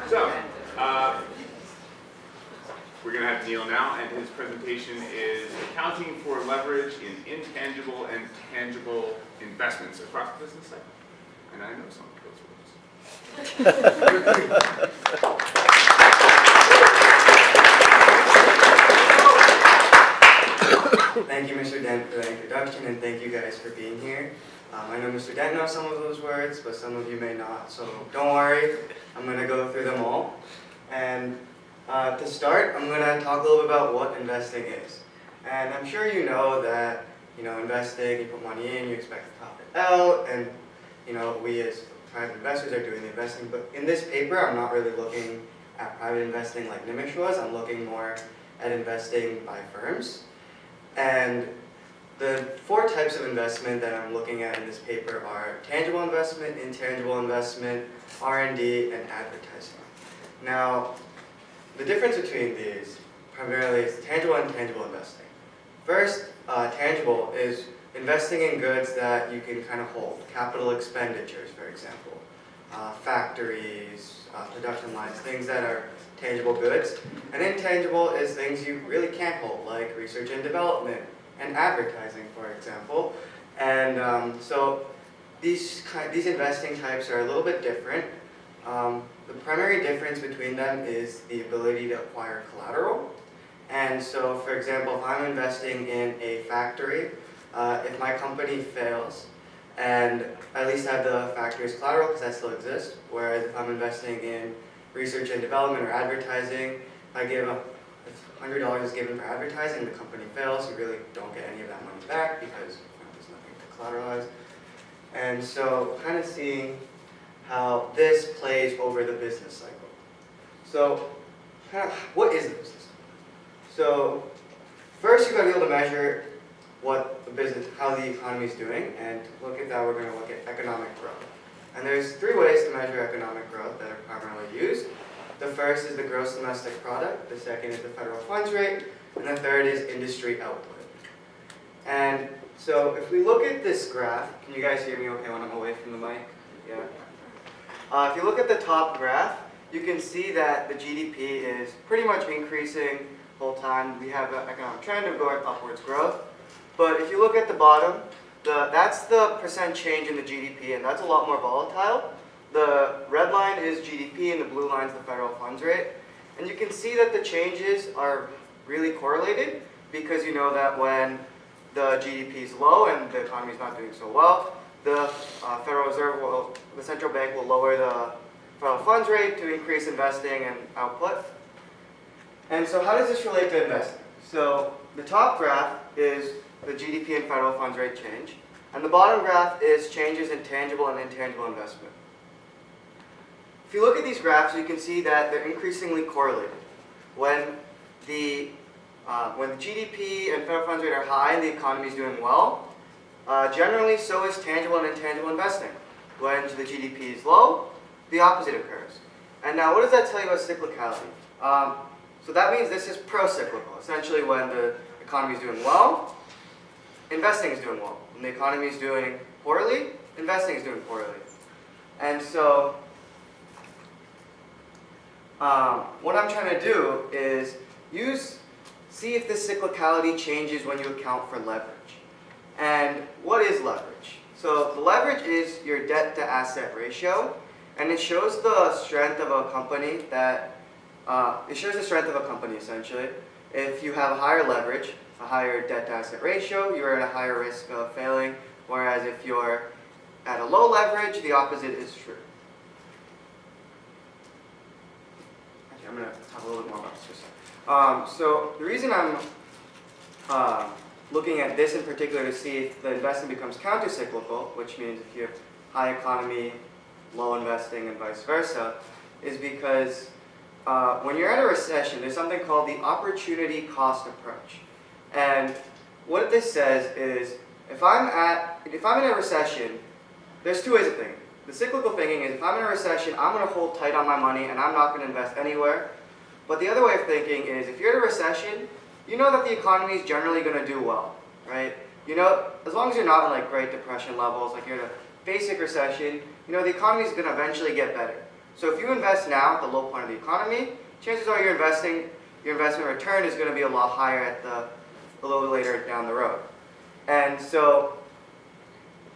So, we're going to have Neil now, and his presentation is accounting for leverage in intangible and tangible investments across the business cycle. And I know some of those words. Thank you, Mr. Dent, for the introduction, and thank you guys for being here. I know Mr. Dent knows some of those words, but some of you may not, so don't worry. I'm going to go through them all. And to start, I'm going to talk a little bit about what investing is. And I'm sure you know that, investing, you put money in, you expect to profit out, and, we as private investors are doing the investing. But in this paper, I'm not really looking at private investing like Nimish was. I'm looking more at investing by firms. And the 4 types of investment that I'm looking at in this paper are tangible investment, intangible investment, R&D, and advertising. Now, the difference between these primarily is tangible and intangible investing. First, tangible is investing in goods that you can kind of hold, capital expenditures, for example, factories, production lines, things that are tangible goods. And intangible is things you really can't hold, like research and development and advertising, for example. And so these investing types are a little bit different. The primary difference between them is the ability to acquire collateral. And so, for example, if I'm investing in a factory, if my company fails, and I at least have the factory's collateral because that still exists, whereas if I'm investing in research and development or advertising, if I give if $100 is given for advertising and the company fails, you really don't get any of that money back because there's nothing to collateralize. And so kind of seeing how this plays over the business cycle. So what is the business cycle? So first you've got to be able to measure what the business, how the economy is doing, and to look at that we're going to look at economic growth. And there's 3 ways to measure economic growth that are primarily used. The first is the gross domestic product, the second is the federal funds rate, and the third is industry output. And so if we look at this graph, can you guys hear me okay when I'm away from the mic? Yeah. If you look at the top graph, you can see that the GDP is pretty much increasing the whole time. We have an economic trend of going upwards growth. But if you look at the bottom, that's the percent change in the GDP, and that's a lot more volatile. The red line is GDP, and the blue line is the federal funds rate. And you can see that the changes are really correlated, because you know that when the GDP is low and the economy is not doing so well, the Federal Reserve the central bank will lower the federal funds rate to increase investing and output. And so how does this relate to investing? So the top graph is the GDP and federal funds rate change. And the bottom graph is changes in tangible and intangible investment. If you look at these graphs, you can see that they're increasingly correlated. When the GDP and federal funds rate are high and the economy is doing well, generally so is tangible and intangible investing. When the GDP is low, the opposite occurs. And now what does that tell you about cyclicality? So that means this is pro-cyclical. Essentially when the economy is doing well, investing is doing well. When the economy is doing poorly, investing is doing poorly. And so what I'm trying to do is see if this cyclicality changes when you account for leverage. And what is leverage? So the leverage is your debt to asset ratio, and it shows the strength of a company essentially. If you have a higher leverage, a higher debt to asset ratio, you're at a higher risk of failing, whereas if you're at a low leverage, the opposite is true. Okay, I'm going to talk a little bit more about this. So the reason I'm looking at this in particular to see if the investing becomes counter-cyclical, which means if you have high economy, low investing, and vice versa, is because when you're at a recession, there's something called the opportunity cost approach. And what this says is, if I'm in a recession, there's 2 ways of thinking. The cyclical thinking is, if I'm in a recession, I'm going to hold tight on my money and I'm not going to invest anywhere. But the other way of thinking is, if you're in a recession, you know that the economy is generally going to do well, right? You know, as long as you're not in like Great Depression levels, like you're in a basic recession, you know the economy is going to eventually get better. So if you invest now at the low point of the economy, chances are your investment return is going to be a lot higher a little later down the road. And so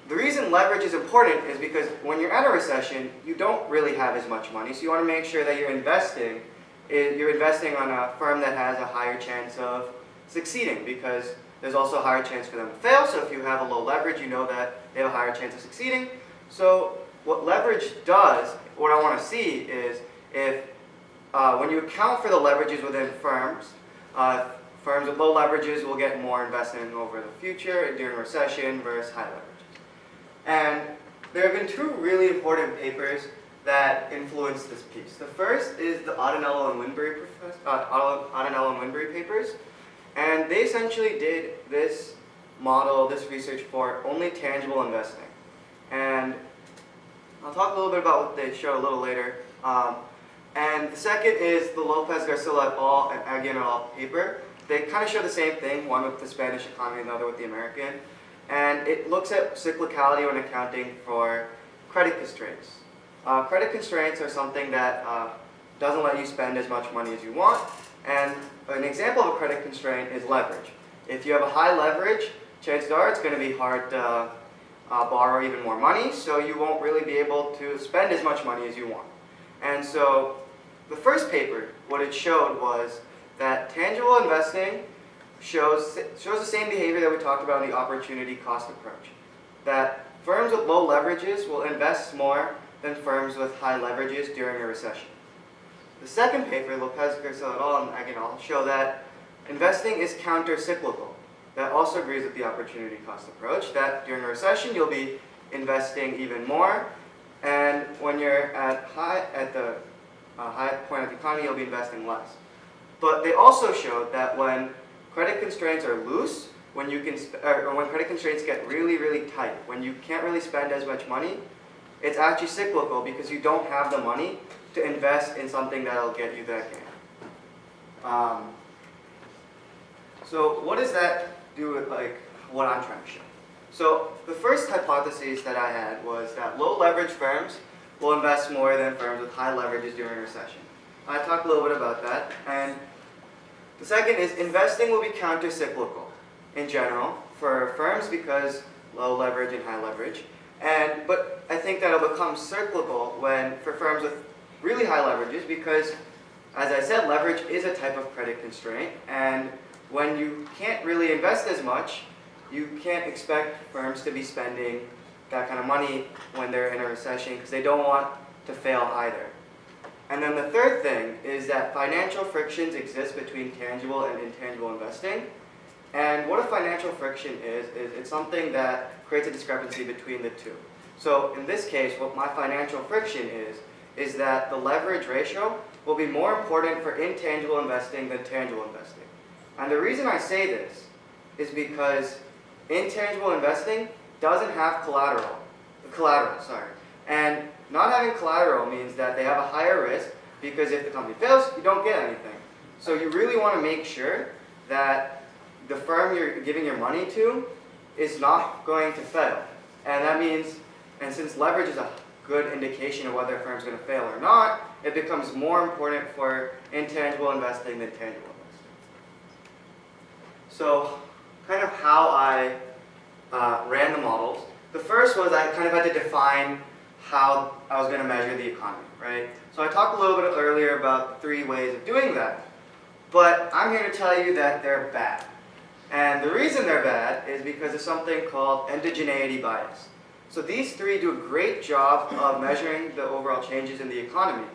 the reason leverage is important is because when you're at a recession, you don't really have as much money. So you want to make sure that you're investing on a firm that has a higher chance of succeeding, because there's also a higher chance for them to fail. So if you have a low leverage, you know that they have a higher chance of succeeding. So what leverage does, what I want to see is if when you account for the leverages within firms, firms with low leverages will get more investment over the future during recession versus high leverages. And there have been two really important papers that influence this piece. The first is the Audanello and Winbury papers, and they essentially did this model, this research for only tangible investing. And I'll talk a little bit about what they show a little later. And the second is the Lopez-Garcilla et al. And Aguian et al. Paper. They kind of show the same thing, one with the Spanish economy and the other with the American. And it looks at cyclicality when accounting for credit constraints. Credit constraints are something that doesn't let you spend as much money as you want. And an example of a credit constraint is leverage. If you have a high leverage, chances are it's going to be hard to borrow even more money, so you won't really be able to spend as much money as you want. And so the first paper, what it showed was that tangible investing shows the same behavior that we talked about in the opportunity cost approach. That firms with low leverages will invest more than firms with high leverages during a recession. The second paper, Lopez-Garcilla et al. And Aguian et al. Show that investing is counter-cyclical. That also agrees with the opportunity cost approach, that during a recession you'll be investing even more, and when you're at the high point of the economy, you'll be investing less. But they also showed that when credit constraints are loose, when credit constraints get really, really tight, when you can't really spend as much money, it's actually cyclical because you don't have the money to invest in something that'll get you that gain. So what does that do with what I'm trying to show? So the first hypothesis that I had was that low leverage firms will invest more than firms with high leverages during a recession. I talked a little bit about that. And the second is investing will be counter-cyclical in general for firms because low leverage and high leverage. But I think that it'll become cyclical for firms with really high leverages because, as I said, leverage is a type of credit constraint. And when you can't really invest as much, you can't expect firms to be spending that kind of money when they're in a recession because they don't want to fail either. And then the third thing is that financial frictions exist between tangible and intangible investing. And what a financial friction is it's something that creates a discrepancy between the two. So in this case, what my financial friction is that the leverage ratio will be more important for intangible investing than tangible investing. And the reason I say this is because intangible investing doesn't have collateral. And not having collateral means that they have a higher risk because if the company fails, you don't get anything. So you really want to make sure that the firm you're giving your money to is not going to fail. And that means, and since leverage is a good indication of whether a firm's going to fail or not, it becomes more important for intangible investing than tangible investing. So kind of how I ran the models. The first was I kind of had to define how I was going to measure the economy, right? So I talked a little bit earlier about 3 ways of doing that. But I'm here to tell you that they're bad. And the reason they're bad is because of something called endogeneity bias. So these 3 do a great job of measuring the overall changes in the economy.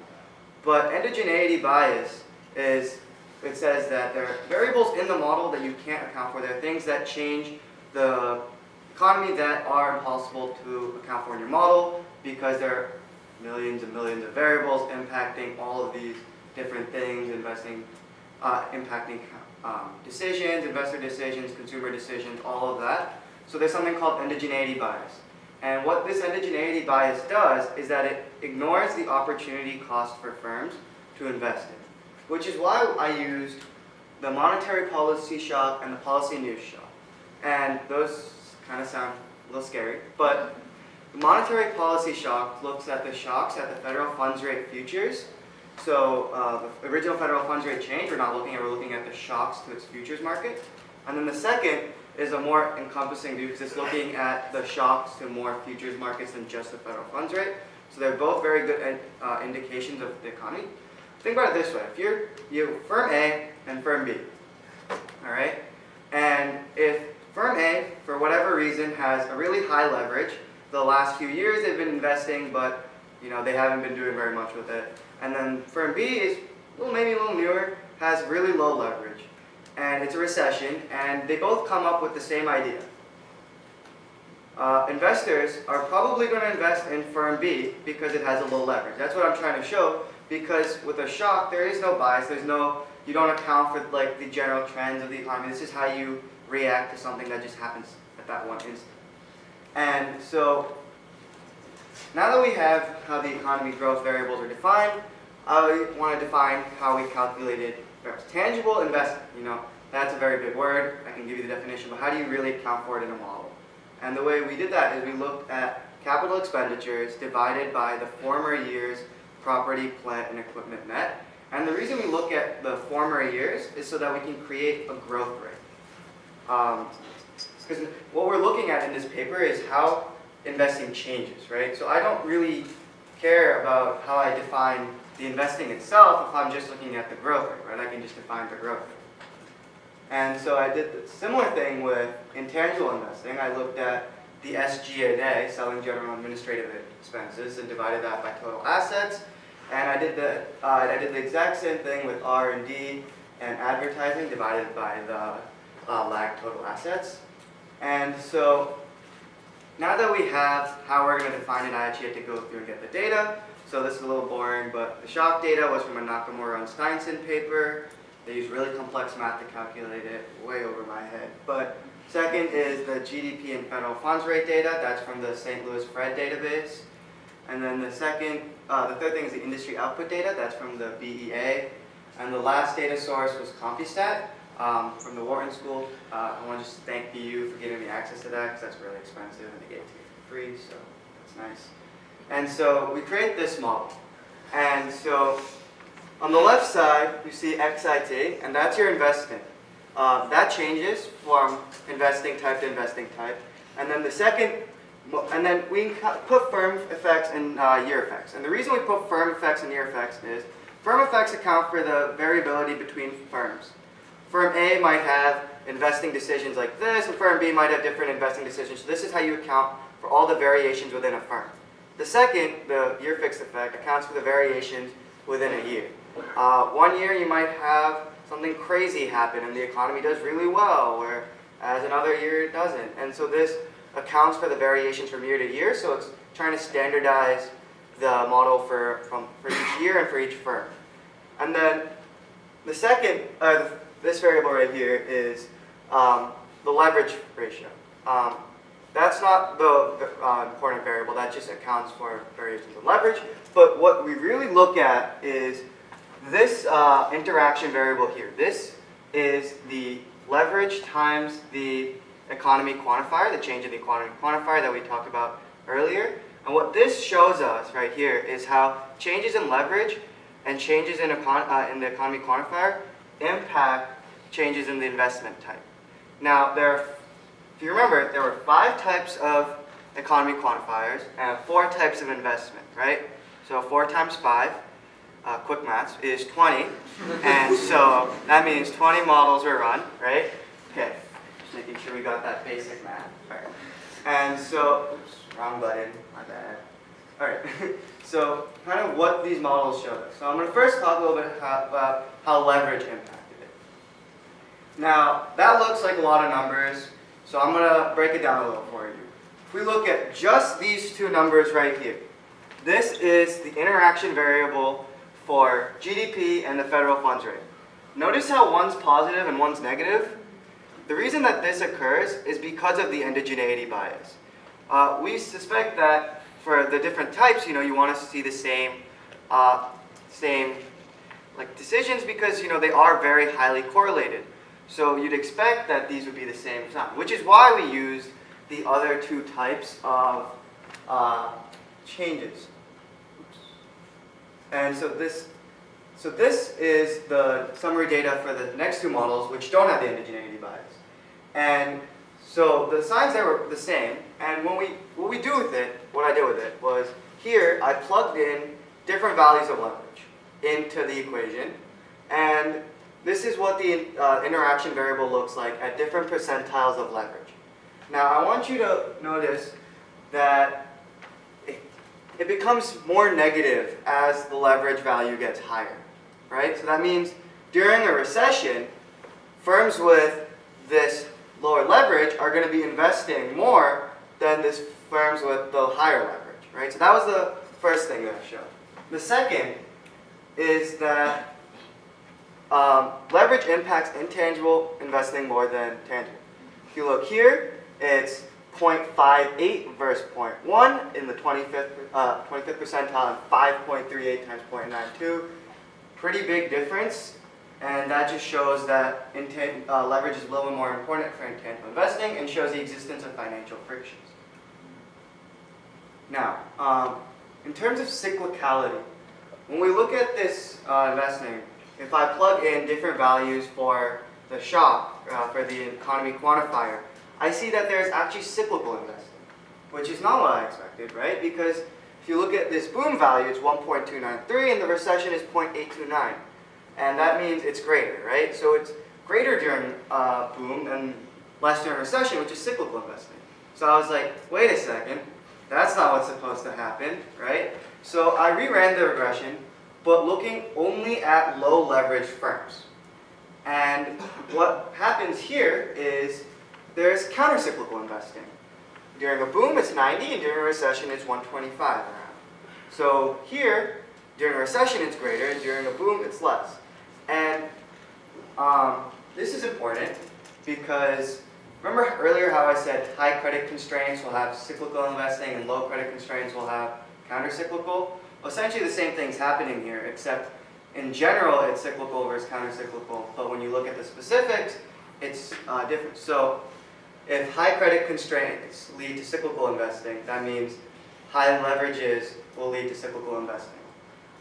But endogeneity bias it says that there are variables in the model that you can't account for. There are things that change the economy that are impossible to account for in your model because there are millions and millions of variables impacting all of these different things, impacting decisions, investor decisions, consumer decisions, all of that. So there's something called endogeneity bias. And what this endogeneity bias does is that it ignores the opportunity cost for firms to invest in, which is why I used the monetary policy shock and the policy news shock. And those kind of sound a little scary, but The monetary policy shock looks at the shocks at the federal funds rate futures. So the original federal funds rate change, we're looking at the shocks to its futures market. And then the second is a more encompassing view because it's looking at the shocks to more futures markets than just the federal funds rate. So they're both very good indications of the economy. Think about it this way: if you firm A and firm B, all right, and if firm A, for whatever reason, has a really high leverage, the last few years they've been investing, but they haven't been doing very much with it. And then firm B is maybe a little newer, has really low leverage, and it's a recession, and they both come up with the same idea. Investors are probably going to invest in firm B because it has a low leverage. That's what I'm trying to show, because with a shock, there is no bias. You don't account for like the general trends of the economy. This is how you react to something that just happens at that one instant. And so now that we have how the economy growth variables are defined, I want to define how we calculated tangible investment. That's a very big word. I can give you the definition, but how do you really account for it in a model? And the way we did that is we looked at capital expenditures divided by the former year's property, plant, and equipment net. And the reason we look at the former years is so that we can create a growth rate. Because what we're looking at in this paper is how investing changes, right? So I don't really care about how I define the investing itself if I'm just looking at the growth rate, right? I can just define the growth rate. And so I did the similar thing with intangible investing. I looked at the SG&A, selling general administrative expenses, and divided that by total assets. And I did the exact same thing with R&D and advertising, divided by the lagged total assets. And so now that we have how we're going to define it, I actually had to go through and get the data. So this is a little boring, but the shock data was from a Nakamura and Steinson paper. They use really complex math to calculate it, way over my head. But second is the GDP and federal funds rate data. That's from the St. Louis Fred database. And then the third thing is the industry output data. That's from the BEA. And the last data source was CompuStat from the Wharton School. I want to just thank BU for giving me access to that because that's really expensive and they gave it to me for free, so that's nice. And so we create this model. And so on the left side, you see XIT, and that's your investment. That changes from investing type to investing type. And then then we put firm effects and year effects. And the reason we put firm effects and year effects is firm effects account for the variability between firms. Firm A might have investing decisions like this, and firm B might have different investing decisions. So this is how you account for all the variations within a firm. The second, the year fixed effect, accounts for the variations within a year. 1 year you might have something crazy happen and the economy does really well, whereas another year it doesn't. And so this accounts for the variations from year to year, so it's trying to standardize the model for each year and for each firm. And then the second, this variable right here is the leverage ratio. That's not the important variable, that just accounts for variations in leverage. But what we really look at is this interaction variable here. This is the leverage times the economy quantifier, the change in the economy quantifier that we talked about earlier. And what this shows us right here is how changes in leverage and changes in the economy quantifier impact changes in the investment type. Now, if you remember, there were 5 types of economy quantifiers and 4 types of investment, right? So 4 times 5, quick maths, is 20. And so that means 20 models were run, right? Okay, just making sure we got that basic math. All right. And so, oops, wrong button, my bad. All right, so kind of what these models showed us. So I'm going to first talk a little bit about how leverage impacted it. Now, that looks like a lot of numbers, so I'm going to break it down a little for you. If we look at just these 2 numbers right here, this is the interaction variable for GDP and the federal funds rate. Notice how one's positive and one's negative? The reason that this occurs is because of the indigeneity bias. We suspect that for the different types, you want to see the same decisions because they are very highly correlated. So you'd expect that these would be the same time, which is why we used the other 2 types of changes. Oops. And so this is the summary data for the next two models, which don't have the indigeneity bias. And so the signs there were the same. And what we do with it, what I did with it, was here I plugged in different values of leverage into the equation. And this is what the interaction variable looks like at different percentiles of leverage. Now I want you to notice that it becomes more negative as the leverage value gets higher, right? So that means during a recession, firms with this lower leverage are going to be investing more than these firms with the higher leverage, right? So that was the first thing that I showed. The second is that leverage impacts intangible investing more than tangible. If you look here, it's 0.58 versus 0.1 in the 25th percentile and 5.38 times 0.92. Pretty big difference, and that just shows that leverage is a little bit more important for intangible investing and shows the existence of financial frictions. Now, in terms of cyclicality, when we look at this investing, if I plug in different values for the shock, for the economy quantifier, I see that there's actually cyclical investing, which is not what I expected, right? Because if you look at this boom value, it's 1.293, and the recession is 0.829. And that means it's greater, right? So it's greater during boom and less during recession, which is cyclical investing. So I was like, wait a second, that's not what's supposed to happen, right? So I reran the regression, but looking only at low leverage firms. And what happens here is there's countercyclical investing. During a boom, it's 90, and during a recession, it's 125 around. So here, during a recession, it's greater, and during a boom, it's less. And this is important because remember earlier how I said high credit constraints will have cyclical investing and low credit constraints will have countercyclical? Well, essentially the same thing's happening here, except in general, it's cyclical versus countercyclical, but when you look at the specifics, it's different. So if high credit constraints lead to cyclical investing, that means high leverages will lead to cyclical investing.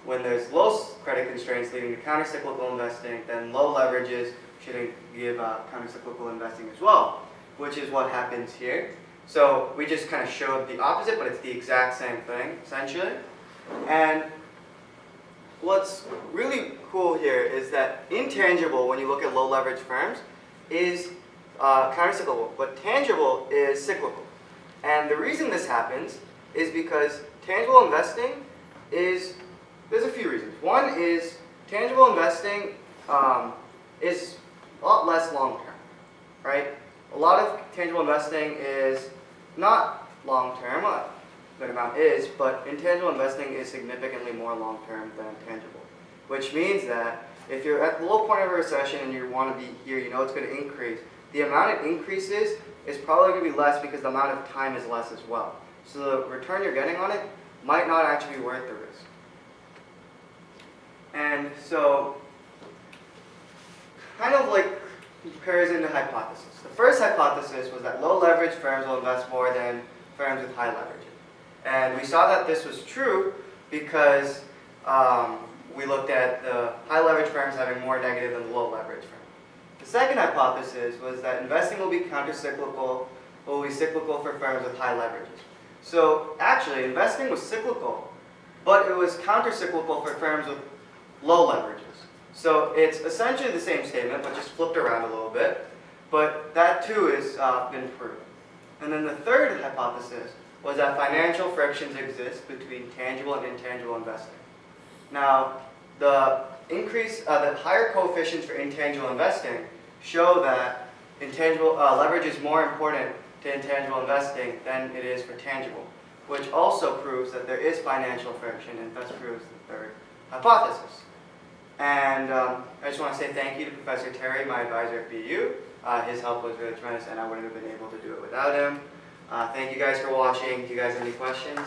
When there's low credit constraints leading to countercyclical investing, then low leverages should give countercyclical investing as well, which is what happens here. So we just kind of showed the opposite, but it's the exact same thing, essentially. And what's really cool here is that intangible, when you look at low leverage firms, is countercyclical, but tangible is cyclical. And the reason this happens is because tangible investing is, there's a few reasons. One is tangible investing is a lot less long-term, right? A lot of tangible investing is not long-term, a good amount is, but intangible investing is significantly more long-term than tangible, which means that if you're at the low point of a recession and you want to be here, you know it's going to increase. The amount it increases is probably going to be less because the amount of time is less as well. So the return you're getting on it might not actually be worth the risk. And so, kind of like comparison to hypothesis. The first hypothesis was that low leverage firms will invest more than firms with high leverage. And we saw that this was true because we looked at the high leverage firms having more negative than the low leverage firms. The second hypothesis was that investing will be countercyclical, will be cyclical for firms with high leverages. So actually, investing was cyclical, but it was countercyclical for firms with low leverages. So it's essentially the same statement, but just flipped around a little bit. But that too has been proven. And then the third hypothesis was that financial frictions exist between tangible and intangible investing. Now, the higher coefficients for intangible investing show that intangible leverage is more important to intangible investing than it is for tangible, which also proves that there is financial friction and thus proves the third hypothesis. And I just want to say thank you to Professor Terry, my advisor at BU. His help was really tremendous, and I wouldn't have been able to do it without him. Thank you guys for watching. Do you guys have any questions?